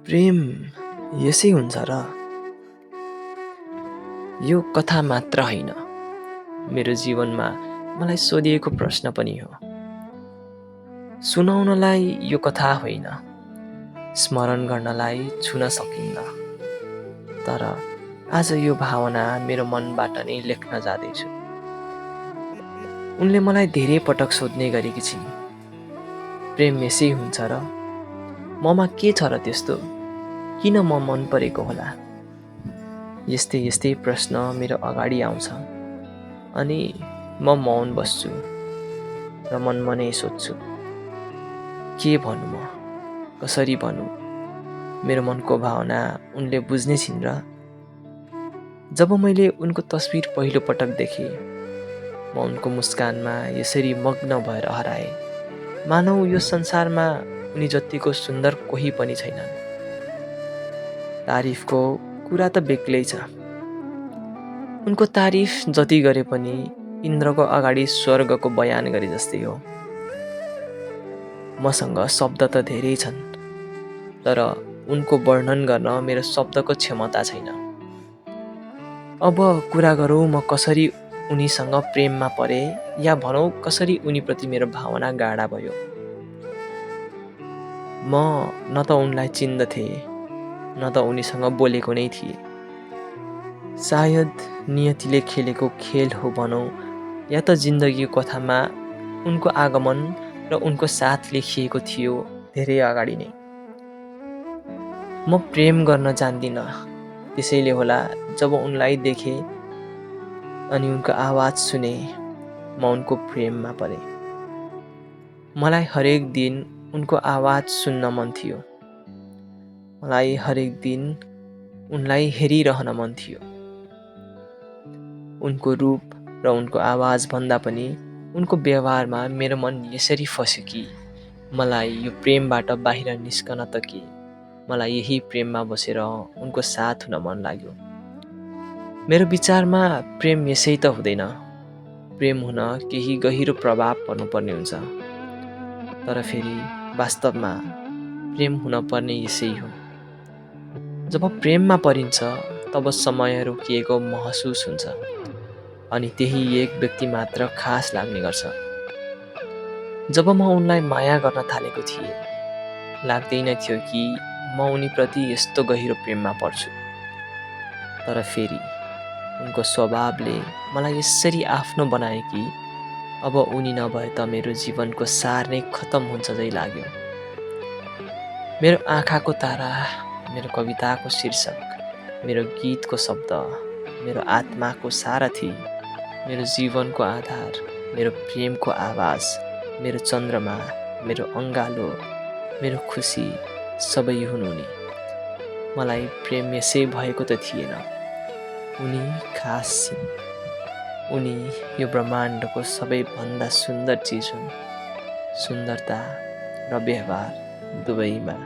प्रेम यसै हुन्छ र? यो कथा मात्र होइन, मेरो जीवनमा मलाई सोधिएको प्रश्न पनि हो। सुनाउनलाई यो कथा होइन, स्मरण गर्नलाई छुन सकिन्न। तर आज यो भावना मेरो मनबाट नै लेख्न जाँदैछु। उनले मलाई धेरै पटक सोध्ने गरेकी छिन्, प्रेम यसै हुन्छ र? ममा के छ र त्यस्तो? किन म मन परेको होला? यस्तै यस्तै प्रश्न मेरो अगाडि आउँछ अनि म मौन बस्छु र मनमनै सोध्छु, के भनौँ म? कसरी भनौँ? मेरो मनको भावना उनले बुझ्ने छिन् र? जब मैले उनको तस्बिर पहिलो पटक देखेँ, म उनको मुस्कानमा यसरी मग्न भएर हराएँ, मानौ यो संसारमा उनी जतिको सुन्दर कोही पनि छैनन्। तारिफको कुरा त बेग्लै छ। उनको तारिफ जति गरे पनि इन्द्रको अगाडि स्वर्गको बयान गरे जस्तै हो। मसँग शब्द त धेरै छन्, तर उनको वर्णन गर्न मेरो शब्दको क्षमता छैन। अब कुरा गरौँ म कसरी उनीसँग प्रेममा परे, या भनौँ कसरी उनीप्रति मेरो भावना गाढा भयो। म न त उनलाई चिन्दथे, न त उनीसँग बोलेको नै थिएँ। सायद नियतिले खेलेको खेल हो भनौँ, या त जिन्दगीको कथामा उनको आगमन र उनको साथ लेखिएको थियो धेरै अगाडि नै। म प्रेम गर्न जान्दिनँ, त्यसैले होला जब उनलाई देखेँ अनि उनको आवाज सुने, म उनको प्रेममा परेँ। मलाई हरेक दिन उनको आवाज सुन्न मन थियो। मलाई हरेक दिन उनलाई हेरिरहन मन थियो। उनको रूप र उनको आवाज भन्दा पनि उनको व्यवहारमा मेरो मन यसरी फस्यो कि मलाई यो प्रेमबाट बाहिर निस्कन त के, मलाई यही प्रेममा बसेर उनको साथ हुन मन लाग्यो। मेरो विचारमा प्रेम यसै त हुँदैन। प्रेम हुन केही गहिरो प्रभाव पर्नुपर्ने हुन्छ। तर फेरि वास्तवमा प्रेम हुन पर्ने यसै हो। जब प्रेममा परिन्छ तब समय रोकिएको महसुस हुन्छ अनि त्यही एक व्यक्ति मात्र खास लाग्ने गर्छ। जब म उनलाई माया गर्न थालेको थिएँ, लाग्दैन थियो कि म उनीप्रति यस्तो गहिरो प्रेममा पर्छु। तर फेरि उनको स्वभावले मलाई यसरी आफ्नो बनाए कि अब उनी नभए त मेरो जीवनको सार नै खतम हुन्छ जै लाग्यो। मेरो आँखाको तारा, मेरो कविताको शीर्षक, मेरो गीतको शब्द, मेरो आत्माको सारथी, मेरो जीवनको आधार, मेरो प्रेमको आवाज, मेरो चन्द्रमा, मेरो अङ्गालो, मेरो खुसी, सबै हुन् उनी। मलाई प्रेम यसै भएको त थिएन। उनी खास छिन्। उनी यो ब्रह्माण्डको सबैभन्दा सुन्दर चिज हुन्। सुन्दरता र व्यवहार दुवैमा।